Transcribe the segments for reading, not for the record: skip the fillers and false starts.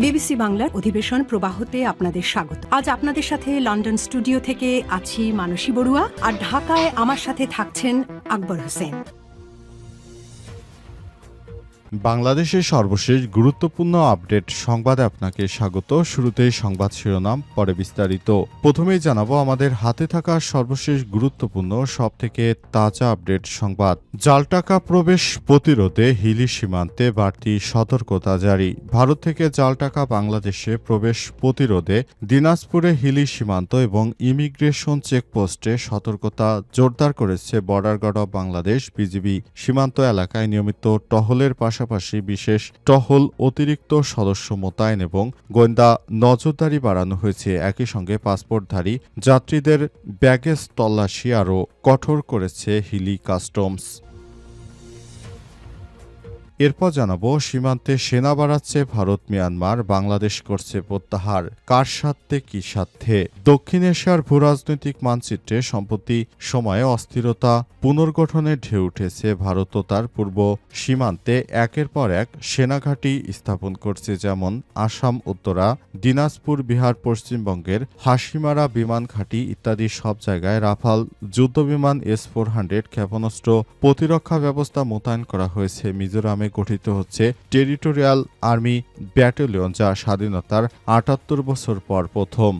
BBC বাংলার অধিবেশন প্রবাহতে আপনাদের স্বাগত। আজ আপনাদের সাথে লন্ডন স্টুডিও থেকে আছি মানসী বড়ুয়া, আর ঢাকায় আমার সাথে থাকছেন আকবর হোসেন। বাংলাদেশের সর্বশেষ গুরুত্বপূর্ণ আপডেট সংবাদে আপনাকে স্বাগত। শুরুতেই সংবাদ শিরোনাম, পরে বিস্তারিত। প্রথমেই জানাবো আমাদের হাতে থাকা সর্বশেষ গুরুত্বপূর্ণ সবথেকে তাজা আপডেট সংবাদ। জাল টাকা প্রবেশ প্রতিরোধে হিলি সীমান্তে বাড়তি সতর্কতা জারি। ভারত থেকে জাল টাকা বাংলাদেশে প্রবেশ প্রতিরোধে দিনাজপুরে হিলি সীমান্ত এবং ইমিগ্রেশন চেকপোস্টে সতর্কতা জোরদার করেছে border guard of Bangladesh BGB. সীমান্ত এলাকায় নিয়মিত টহলের পাশাপাশি বিশেষ টহল, অতিরিক্ত সদস্য মোতায়েন এবং গোয়েন্দা নজরদারি বাড়ানো হয়েছে। একই সঙ্গে পাসপোর্টধারী যাত্রীদের ব্যাগেজ তল্লাশি আরও কঠোর করেছে হিলি কাস্টমস। এরপর জানাবো সীমান্তে সেনা বাড়াচ্ছে ভারত মিয়ানমার, বাংলাদেশ করছে প্রত্যাহার। কার স্বার্থে কি স্বার্থে? দক্ষিণ এশিয়ার ভূরাজনৈতিক মানচিত্রে সম্প্রতি সময়ে অস্থিরতা পুনর্গঠনের ঢেউ উঠেছে। ভারত ও তার পূর্ব সীমান্তে একের পর এক সেনাঘাঁটি স্থাপন করছে, যেমন আসাম উত্তরা, দিনাজপুর, বিহার, পশ্চিমবঙ্গের হাসিমারা বিমান ঘাঁটি ইত্যাদি সব জায়গায় রাফাল যুদ্ধবিমান S-400 ক্ষেপণাস্ত্র প্রতিরক্ষা ব্যবস্থা মোতায়েন করা হয়েছে। মিজোরামে গঠিত হচ্ছে টেরিটোরিয়াল আর্মি ব্যাটালিয়ন, যা স্বাধীনতার ৭৮ বছর পর প্রথম।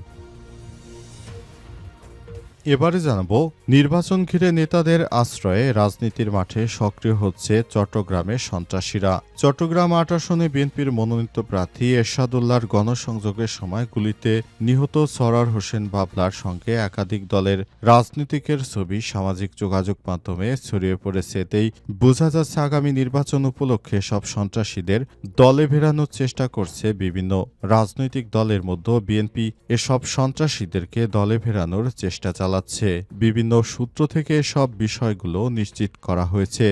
এবারে জানাবো নির্বাচন ঘিরে নেতাদের আশ্রয়ে রাজনীতির মাঠে সক্রিয় হচ্ছে চট্টগ্রামের সন্ত্রাসীরা। চট্টগ্রাম ৮ আসনে বিএনপির মনোনীত প্রার্থী এরশাদুল্লাহর গণসংযোগের সময় গুলিতে নিহত সরার হোসেন বাবলার সঙ্গে একাধিক দলের রাজনীতিকের ছবি সামাজিক যোগাযোগ মাধ্যমে ছড়িয়ে পড়েছে। এতেই বোঝা যাচ্ছে আগামী নির্বাচন উপলক্ষে সব সন্ত্রাসীদের দলে ভেড়ানোর চেষ্টা করছে বিভিন্ন রাজনৈতিক দলের মধ্যে বিএনপি এসব সন্ত্রাসীদেরকে দলে ভেড়ানোর চেষ্টা চালাচ্ছে। বিভিন্ন সূত্র থেকে সব বিষয়গুলো নিশ্চিত করা হয়েছে।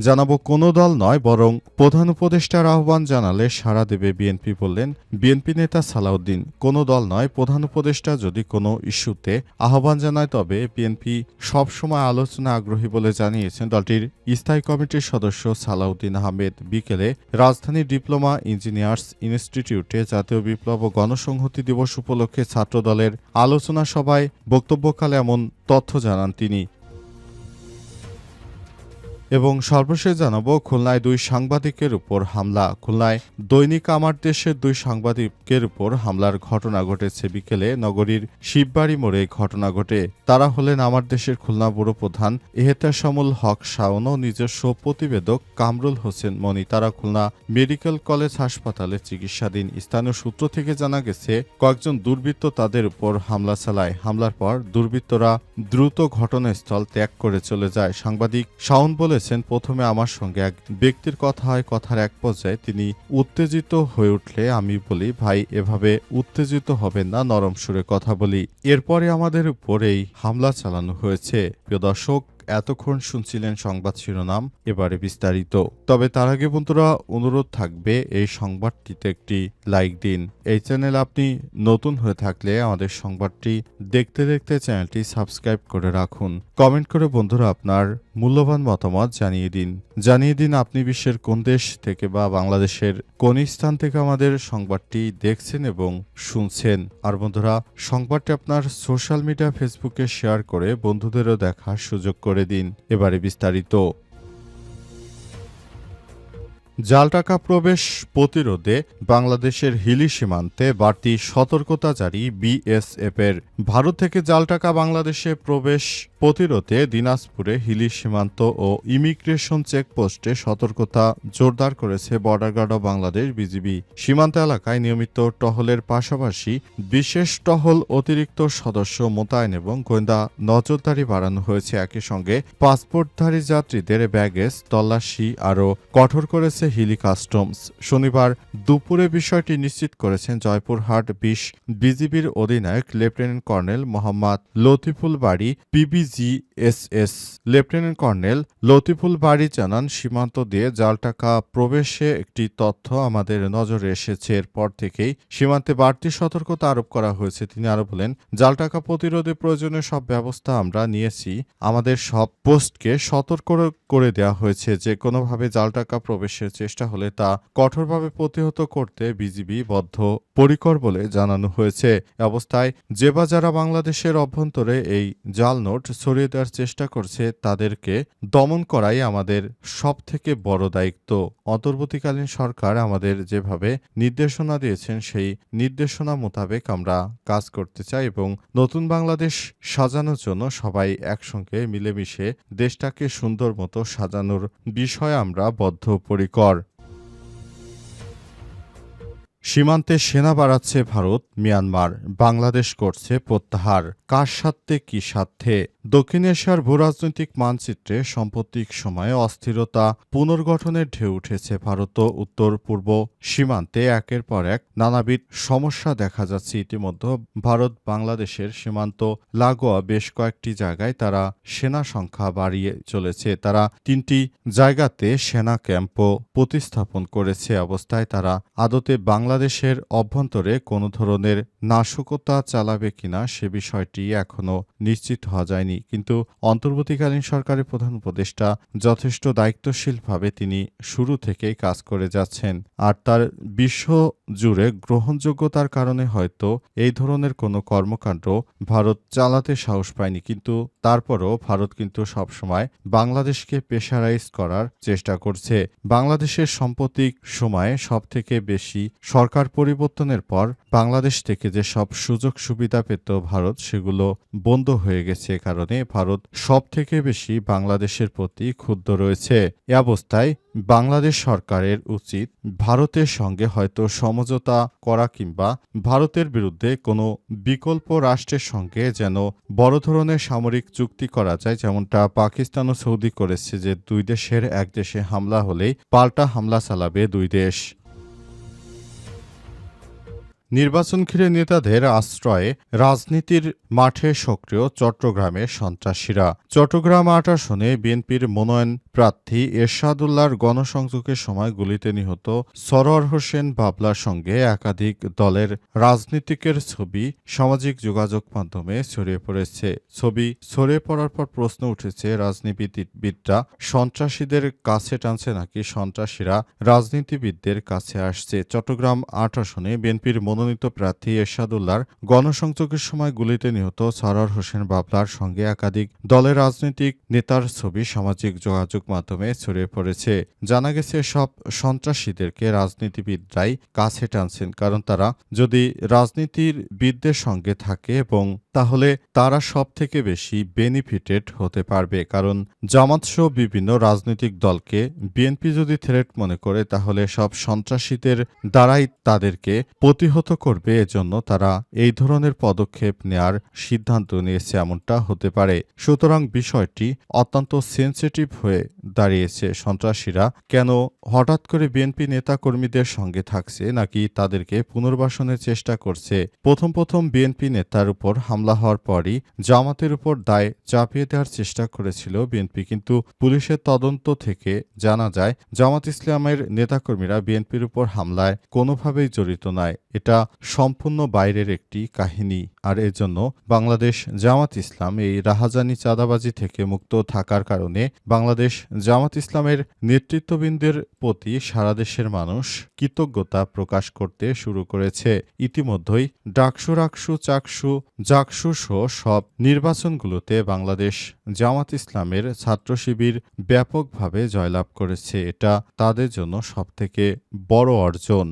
জানাবো কোনো দল নয়, বরং প্রধান উপদেষ্টার আহ্বান জানালে সাড়া দেবে বিএনপি, বললেন বিএনপি নেতা সালাউদ্দিন। কোনো দল নয়, প্রধান উপদেষ্টা যদি কোনো ইস্যুতে আহ্বান জানায় তবে বিএনপি সবসময় আলোচনা আগ্রহী বলে জানিয়েছেন দলটির স্থায়ী কমিটির সদস্য সালাউদ্দিন আহমেদ। বিকেলে রাজধানীর ডিপ্লোমা ইঞ্জিনিয়ার্স ইনস্টিটিউটে জাতীয় বিপ্লব ও গণসংহতি দিবস উপলক্ষে ছাত্রদলের আলোচনা সভায় বক্তব্যকালে এমন তথ্য জানান তিনি। এবং সর্বশেষ জানাবো খুলনায় 2 সাংবাদিকের উপর হামলা। খুলনায় দৈনিক আমার দেশের 2 সাংবাদিকের উপর হামলার ঘটনা ঘটেছে। বিকেলে নগরীর শিববাড়ি মোড়ে ঘটনা ঘটে। তারা হলেন আমার দেশের খুলনা ব্যুরো প্রধান এহতেশামুল হক শাওন ও নিজস্ব প্রতিবেদক কামরুল হোসেন মনি। তারা খুলনা মেডিকেল কলেজ হাসপাতালে চিকিৎসাধীন। স্থানীয় সূত্র থেকে জানা গেছে কয়েকজন দুর্বৃত্ত তাদের উপর হামলা চালায়। হামলার পর দুর্বৃত্তরা দ্রুত ঘটনাস্থল ত্যাগ করে চলে যায়। সাংবাদিক শাওন বলেছেন, প্রথমে আমার সঙ্গে এক ব্যক্তির কথা হয়, কথার এক পর্যায়ে তিনি উত্তেজিত হয়ে উঠলে আমি বলি, ভাই এভাবে উত্তেজিত হবেন না, নরম সুরে কথা বলি। এরপরে আমাদের উপর এই হামলা চালানো হয়েছে। প্রিয় দর্শক, এতক্ষণ শুনছিলেন সংবাদ শিরোনাম, এবারে বিস্তারিত। তবে তার আগে বন্ধুরা অনুরোধ থাকবে এই সংবাদটিতে একটি লাইক দিন। এই চ্যানেল আপনি নতুন হয়ে থাকলে আমাদের সংবাদটি দেখতে দেখতে চ্যানেলটি সাবস্ক্রাইব করে রাখুন। কমেন্ট করে বন্ধুরা আপনার মূল্যবান মতামত জানিয়ে দিন আপনি বিশ্বের কোন দেশ থেকে বা বাংলাদেশের কোন স্থান থেকে আমাদের সংবাদটি দেখছেন এবং শুনছেন। আর বন্ধুরা সংবাদটি আপনার সোশ্যাল মিডিয়া ফেসবুকে শেয়ার করে বন্ধুদেরও দেখার সুযোগ করে দিন। এবারে বিস্তারিত। জাল টাকা প্রবেশ প্রতিরোধে বাংলাদেশের হিলি সীমান্তে বাড়তি সতর্কতা জারি বিএসএফের। ভারত থেকে জাল টাকা বাংলাদেশে প্রবেশ প্রতিরোধে দিনাজপুরে হিলি সীমান্ত ও ইমিগ্রেশন চেকপোস্টে সতর্কতা জোরদার করেছে border guard of Bangladesh BGB. সীমান্ত এলাকায় নিয়মিত টহলের পাশাপাশি বিশেষ টহল, অতিরিক্ত সদস্য মোতায়েন এবং গোয়েন্দা নজরদারি বাড়ানো হয়েছে। একই সঙ্গে পাসপোর্টধারী যাত্রীদের ব্যাগেজ তল্লাশি আরও কঠোর করেছে হিলি কাস্টমস। শনিবার দুপুরে বিষয়টি নিশ্চিত করেছেন জয়পুরহাট 20 বিজিবির অধিনায়ক লেফটেন্যান্ট কর্নেল মোহাম্মদ লতিফুল বাড়ি PBGSS। লেফটেন্যান্ট কর্নেল লতিফুল বাড়ি জানান, সীমান্ত দিয়ে জাল টাকা প্রবেশে একটি তথ্য আমাদের নজরে এসেছে। এরপর থেকেই সীমান্তে বাড়তি সতর্কতা আরোপ করা হয়েছে। তিনি আরো বলেন, জাল টাকা প্রতিরোধে প্রয়োজনীয় সব ব্যবস্থা আমরা নিয়েছি। আমাদের সব পোস্টকে সতর্ক করে দেওয়া হয়েছে যে কোনোভাবে জাল টাকা প্রবেশের চেষ্টা হলে তা কঠোরভাবে প্রতিহত করতে বিজিবি বদ্ধপরিকর বলে জানানো হয়েছে। অবস্থায় যে বা যারা বাংলাদেশের অভ্যন্তরে এই জাল নোট ছড়িয়ে দেওয়ার চেষ্টা করছে তাদেরকে দমন করাই আমাদের সবথেকে বড় দায়িত্ব। অন্তর্বর্তীকালীন সরকার আমাদের যেভাবে নির্দেশনা দিয়েছেন সেই নির্দেশনা মোতাবেক আমরা কাজ করতে চাই এবং নতুন বাংলাদেশ সাজানোর জন্য সবাই একসঙ্গে মিলেমিশে দেশটাকে সুন্দর মতো সাজানোর বিষয়ে আমরা বদ্ধপরিকর। সীমান্তে সেনা বাড়াচ্ছে ভারত, মিয়ানমার, বাংলাদেশ করছে প্রত্যাহার। কার স্বার্থে কি স্বার্থে? দক্ষিণ এশিয়ার ভূরাজনৈতিক মানচিত্রে সাম্প্রতিক সময়ে অস্থিরতা পুনর্গঠনের ঢেউ উঠেছে। ভারত ও উত্তর পূর্ব সীমান্তে একের পর এক নানাবিধ সমস্যা দেখা যাচ্ছে। ইতিমধ্যে ভারত বাংলাদেশের সীমান্ত লাগোয়া বেশ কয়েকটি জায়গায় তারা সেনা সংখ্যা বাড়িয়ে চলেছে। তারা ৩টি জায়গাতে সেনা ক্যাম্পও প্রতিস্থাপন করেছে। অবস্থায় তারা আদতে বাংলাদেশের অভ্যন্তরে কোনো ধরনের নাশকতা চালাবে কিনা সে বিষয়টি এখনো নিশ্চিত হওয়া যায়নি। কিন্তু অন্তর্বর্তীকালীন সরকারের প্রধান উপদেষ্টা যথেষ্ট দায়িত্বশীলভাবে তিনি শুরু থেকেই কাজ করে যাচ্ছেন। আর তার বিশ্ব জুড়ে গ্রহণযোগ্যতার কারণে হয়তো এই ধরনের কোনো কর্মকাণ্ড ভারত চালাতে সাহস পায়নি। কিন্তু তারপরও ভারত কিন্তু সবসময় বাংলাদেশকে প্রেশারাইজ করার চেষ্টা করছে। বাংলাদেশের সাম্প্রতিক সময়ে সবথেকে বেশি সরকার পরিবর্তনের পর বাংলাদেশ থেকে যে সব সুযোগ সুবিধা পেত ভারত সেগুলো বন্ধ হয়ে গেছে। কারণে ভারত সবথেকে বেশি বাংলাদেশের প্রতি ক্ষুব্ধ রয়েছে। এ অবস্থায় বাংলাদেশ সরকারের উচিত ভারতের সঙ্গে হয়তো সমঝোতা করা কিংবা ভারতের বিরুদ্ধে কোনো বিকল্প রাষ্ট্রের সঙ্গে যেন বড় ধরনের সামরিক চুক্তি করা যায়, যেমনটা পাকিস্তান ও সৌদি করেছে যে দুই দেশের এক দেশে হামলা হলেই পাল্টা হামলা চালাবে দুই দেশ। নির্বাচন ঘিরে নেতাদের আশ্রয়ে রাজনীতির মাঠে সক্রিয় চট্টগ্রামের সন্ত্রাসীরা। চট্টগ্রাম ৮ আসনে বিএনপির মনোনয়ন প্রার্থী এরশাদুল্লাহর গণসংযোগের সময় গুলিতে নিহত সরোয়ার হোসেন বাবলার সঙ্গে একাধিক দলের রাজনীতিকের ছবি সামাজিক যোগাযোগ মাধ্যমে ছড়িয়ে পড়েছে। ছবি ছড়িয়ে পড়ার পর প্রশ্ন উঠেছে, রাজনীতিবিদরা সন্ত্রাসীদের কাছে টানছে নাকি সন্ত্রাসীরা রাজনীতিবিদদের কাছে আসছে? চট্টগ্রাম ৮ আসনে বিএনপির মনোনীত প্রার্থী এরশাদুল্লাহর গণসংযোগের সময় গুলিতে নিহত সরোয়ার হোসেন বাবলার সঙ্গে একাধিক দলের রাজনৈতিক নেতার ছবি সামাজিক যোগাযোগ মাধ্যমে ছড়িয়ে পড়েছে। জানা গেছে সব সন্ত্রাসীদেরকে রাজনীতিবিদরাই কাছে টানছেন, কারণ তারা যদি রাজনীতিবিদদের সঙ্গে থাকে এবং তাহলে তারা সব থেকে বেশি বেনিফিটেড হতে পারবে। কারণ জামাতসহ বিভিন্ন রাজনৈতিক দলকে বিএনপি যদি থ্রেট মনে করে তাহলে সব সন্ত্রাসীদের দ্বারাই তাদেরকে প্রতিহত করবে। এজন্য তারা এই ধরনের পদক্ষেপ নেয়ার সিদ্ধান্ত নিয়েছে, এমনটা হতে পারে। সুতরাং বিষয়টি অত্যন্ত সেনসিটিভ হয়ে দাঁড়িয়েছে। সন্ত্রাসীরা কেন হঠাৎ করে বিএনপি নেতাকর্মীদের সঙ্গে থাকছে নাকি তাদেরকে পুনর্বাসনের চেষ্টা করছে? প্রথম বিএনপি নেতার উপর হামলা হওয়ার পরই জামাতের উপর দায় চাপিয়ে দেওয়ার চেষ্টা করেছিল বিএনপি, কিন্তু পুলিশের তদন্ত থেকে জানা যায় জামাত ইসলামের নেতাকর্মীরা বিএনপির উপর হামলায় কোনোভাবেই জড়িত নয়। এটা সম্পূর্ণ বাইরের একটি কাহিনী। আর এজন্য বাংলাদেশ জামাত ইসলাম এই রাহাজানি চাঁদাবাজি থেকে মুক্ত থাকার কারণে বাংলাদেশ জামাত ইসলামের নেতৃত্ববৃন্দের প্রতি সারা দেশের মানুষ কৃতজ্ঞতা প্রকাশ করতে শুরু করেছে। ইতিমধ্যেই ডাকসু, রাকসু, চাকসু, জাকসু সহ সব নির্বাচনগুলোতে বাংলাদেশ জামাত ইসলামের ছাত্র শিবির ব্যাপকভাবে জয়লাভ করেছে। এটা তাদের জন্য সবথেকে বড় অর্জন।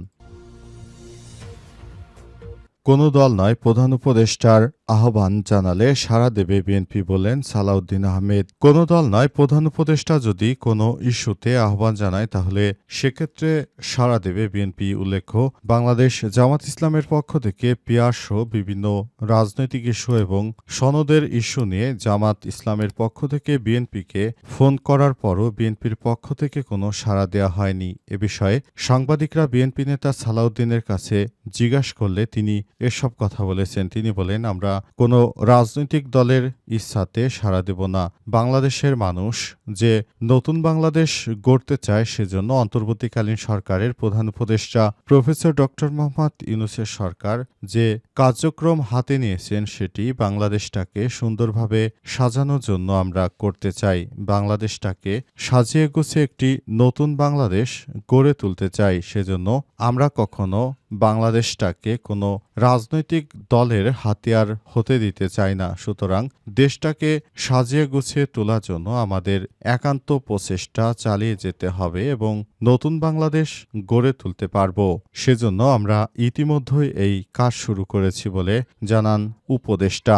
কোনো দল নয়, প্রধান উপদেষ্টার আহ্বান জানালে সাড়া দেবে বিএনপি বললেন সালাউদ্দিন আহমেদ। কোনো দল নয়, প্রধান উপদেষ্টা যদি কোনো ইস্যুতে আহ্বান জানায় তাহলে সেক্ষেত্রে সাড়া দেবে বিএনপি। উল্লেখ্য, বাংলাদেশ জামাত ইসলামের পক্ষ থেকে পিয়ারসহ বিভিন্ন রাজনৈতিক ইস্যু এবং সনদের ইস্যু নিয়ে জামাত ইসলামের পক্ষ থেকে বিএনপিকে ফোন করার পরও বিএনপির পক্ষ থেকে কোনো সাড়া দেওয়া হয়নি। এ বিষয়ে সাংবাদিকরা বিএনপি নেতা সালাউদ্দিনের কাছে জিজ্ঞাসা করলে তিনি এসব কথা বলেছেন। তিনি বলেন, আমরা আমরা কোনো রাজনৈতিক দলের ইচ্ছাতে সাড়া দেব না। বাংলাদেশের মানুষ যে নতুন বাংলাদেশ গড়তে চায়, সেজন্য অন্তর্বর্তীকালীন সরকারের প্রধান উপদেষ্টা প্রফেসর ডক্টর মোহাম্মদ ইউনূসের সরকার যে কার্যক্রম হাতে নিয়েছেন, সেটি বাংলাদেশটাকে সুন্দরভাবে সাজানোর জন্য আমরা করতে চাই। বাংলাদেশটাকে সাজিয়ে গুছিয়ে একটি নতুন বাংলাদেশ গড়ে তুলতে চাই। সেজন্য আমরা কখনো বাংলাদেশটাকে কোনো রাজনৈতিক দলের হাতিয়ার হতে দিতে চাই না। সুতরাং দেশটাকে সাজিয়ে গুছিয়ে তোলার জন্য আমাদের একান্ত প্রচেষ্টা চালিয়ে যেতে হবে এবং নতুন বাংলাদেশ গড়ে তুলতে পারব। সেজন্য আমরা ইতিমধ্যেই এই কাজ শুরু করেছি বলে জানান উপদেষ্টা।